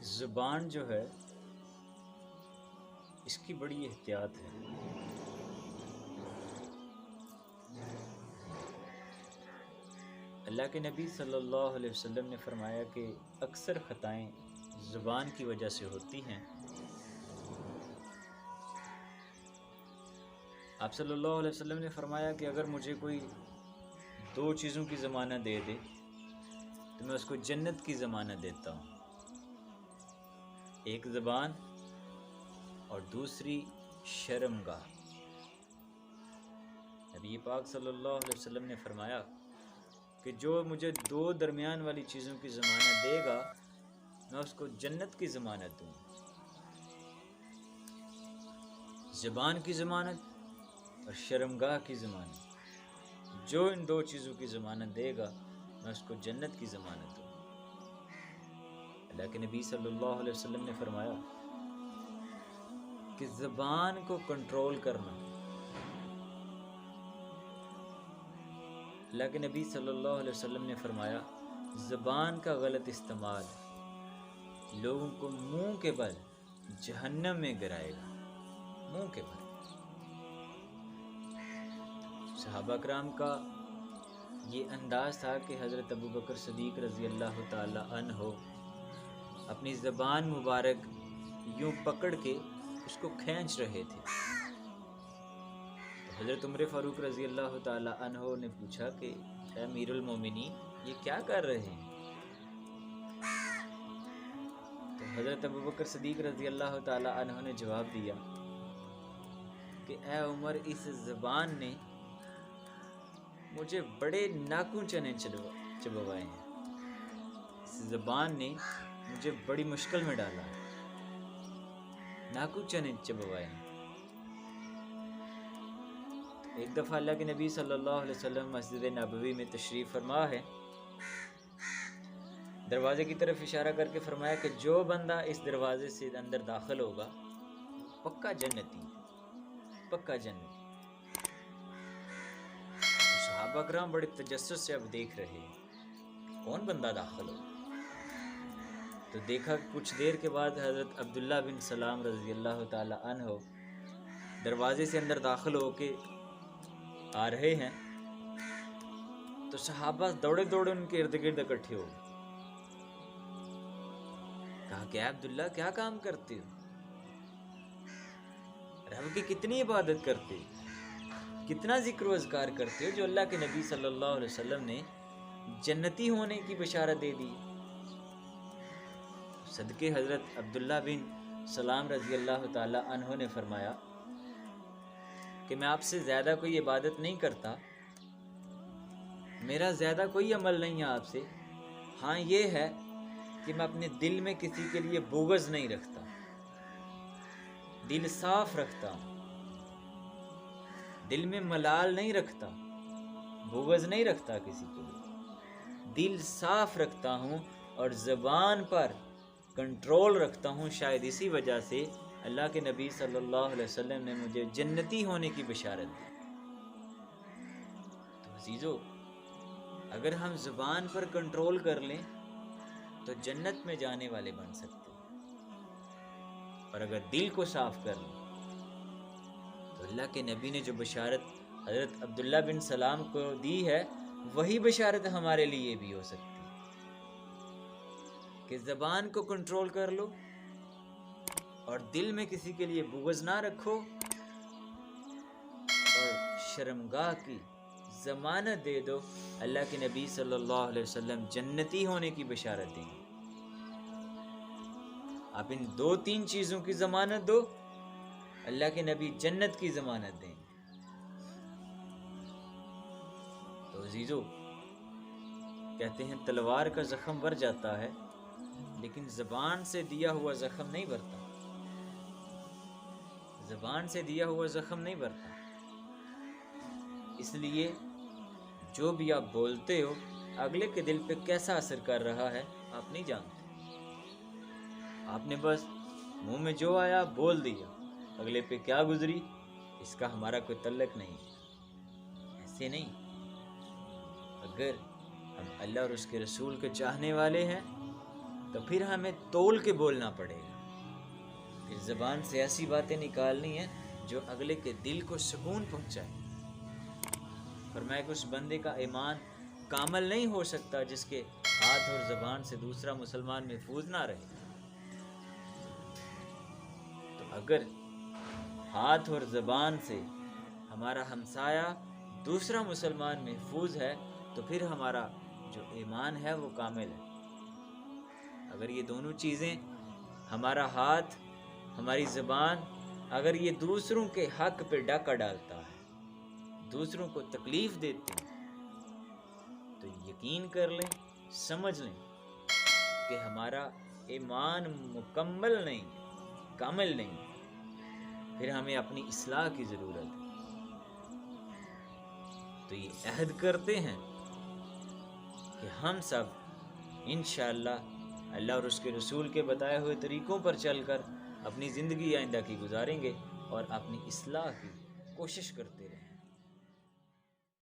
زبان جو ہے اس کی بڑی احتیاط ہے۔ اللہ کے نبی صلی اللہ علیہ وسلم نے فرمایا کہ اکثر خطائیں زبان کی وجہ سے ہوتی ہیں۔ آپ صلی اللہ علیہ وسلم نے فرمایا کہ اگر مجھے کوئی دو چیزوں کی ضمانت دے دے تو میں اس کو جنت کی ضمانت دیتا ہوں، ایک زبان اور دوسری شرمگاہ۔ نبی پاک صلی اللہ علیہ وسلم نے فرمایا کہ جو مجھے دو درمیان والی چیزوں کی ضمانت دے گا میں اس کو جنت کی ضمانت دوں، زبان کی ضمانت اور شرمگاہ کی ضمانت۔ جو ان دو چیزوں کی ضمانت دے گا میں اس کو جنت کی ضمانت دوں۔ اللہ کے نبی صلی اللہ علیہ وسلم نے فرمایا کہ زبان کو کنٹرول کرنا، اللہ کے نبی صلی اللہ علیہ وسلم نے فرمایا زبان کا غلط استعمال لوگوں کو منہ کے بل جہنم میں گرائے گا، منہ کے بل۔ صحابہ کرام کا یہ انداز تھا کہ حضرت ابوبکر صدیق رضی اللہ تعالی عنہ اپنی زبان مبارک یوں پکڑ کے اس کو کھینچ رہے تھے۔ تو حضرت عمر فاروق رضی اللہ تعالی عنہ نے پوچھا کہ اے امیر المومنین یہ کیا کر رہے ہیں؟ تو حضرت ابوبکر صدیق رضی اللہ تعالی عنہ نے جواب دیا کہ اے عمر، اس زبان نے مجھے بڑے ناخن چنے چبوائے ہیں، اس زبان نے مجھے بڑی مشکل میں ڈالا ہے، ناخن چنے چبوائے ہیں۔ ایک دفعہ اللہ کے نبی صلی اللہ علیہ وسلم مسجد نبوی میں تشریف فرما ہے، دروازے کی طرف اشارہ کر کے فرمایا کہ جو بندہ اس دروازے سے اندر داخل ہوگا پکا جنتی، پکا جنتی۔ صحابہ کرام بڑے تجسس سے اب دیکھ رہے ہیں کون بندہ داخل ہو۔ تو دیکھا کچھ دیر کے بعد حضرت عبداللہ بن سلام رضی اللہ تعالی عنہ دروازے سے اندر داخل ہو کے آ رہے ہیں، تو صحابہ دوڑے دوڑے ان کے ارد گرد اکٹھے ہو گئے۔ کہا کہ عبداللہ کیا کام کرتے ہو؟ رب کی کتنی عبادت کرتے ہو، کتنا ذکر و اذکار کرتے ہو جو اللہ کے نبی صلی اللہ علیہ وسلم نے جنتی ہونے کی بشارت دے دی۔ صدقے حضرت عبداللہ بن سلام رضی اللہ تعالی عنہ نے فرمایا کہ میں آپ سے زیادہ کوئی عبادت نہیں کرتا، میرا زیادہ کوئی عمل نہیں ہے آپ سے، ہاں یہ ہے کہ میں اپنے دل میں کسی کے لیے بغض نہیں رکھتا، دل صاف رکھتا ہوں، دل میں ملال نہیں رکھتا، بغض نہیں رکھتا کسی کے لیے، دل صاف رکھتا ہوں اور زبان پر کنٹرول رکھتا ہوں۔ شاید اسی وجہ سے اللہ کے نبی صلی اللہ علیہ وسلم نے مجھے جنتی ہونے کی بشارت دی۔ تو عزیزو، اگر ہم زبان پر کنٹرول کر لیں تو جنت میں جانے والے بن سکتے ہیں، اور اگر دل کو صاف کر لیں تو اللہ کے نبی نے جو بشارت حضرت عبداللہ بن سلام کو دی ہے وہی بشارت ہمارے لیے بھی ہو سکتی ہے کہ زبان کو کنٹرول کر لو اور دل میں کسی کے لیے بغض نہ رکھو، اور شرمگاہ کی ضمانت دے دو، اللہ کے نبی صلی اللہ علیہ وسلم جنتی ہونے کی بشارت دیں گے۔ آپ ان دو تین چیزوں کی ضمانت دو، اللہ کے نبی جنت کی ضمانت دیں گے۔ تو عزیزو، کہتے ہیں تلوار کا زخم بھر جاتا ہے لیکن زبان سے دیا ہوا زخم نہیں بھرتا، زبان سے دیا ہوا زخم نہیں بھرتا۔ اس لیے جو بھی آپ بولتے ہو اگلے کے دل پہ کیسا اثر کر رہا ہے آپ نہیں جانتے، آپ نے بس منہ میں جو آیا بول دیا، اگلے پہ کیا گزری اس کا ہمارا کوئی تعلق نہیں۔ ایسے نہیں، اگر ہم اللہ اور اس کے رسول کے چاہنے والے ہیں تو پھر ہمیں تول کے بولنا پڑے گا. پھر زبان سے ایسی باتیں نکالنی ہیں جو اگلے کے دل کو سکون پہنچائے. فرمایا کہ اس بندے کا ایمان کامل نہیں ہو سکتا جس کے ہاتھ اور زبان سے دوسرا مسلمان محفوظ نہ رہے. تو اگر ہاتھ اور زبان سے ہمارا ہمسایہ دوسرا مسلمان محفوظ ہے تو پھر ہمارا جو ایمان ہے وہ کامل ہے. اگر یہ دونوں چیزیں، ہمارا ہاتھ، ہماری زبان، اگر یہ دوسروں کے حق پہ ڈاکہ ڈالتا ہے، دوسروں کو تکلیف دیتے ہیں، تو یقین کر لیں، سمجھ لیں کہ ہمارا ایمان مکمل نہیں، کامل نہیں. پھر ہمیں اپنی اصلاح کی ضرورت ہے. تو یہ عہد کرتے ہیں کہ ہم سب انشاءاللہ اللہ اور اس کے رسول کے بتائے ہوئے طریقوں پر چل کر اپنی زندگی آئندہ کی گزاریں گے اور اپنی اصلاح کی کوشش کرتے رہیں.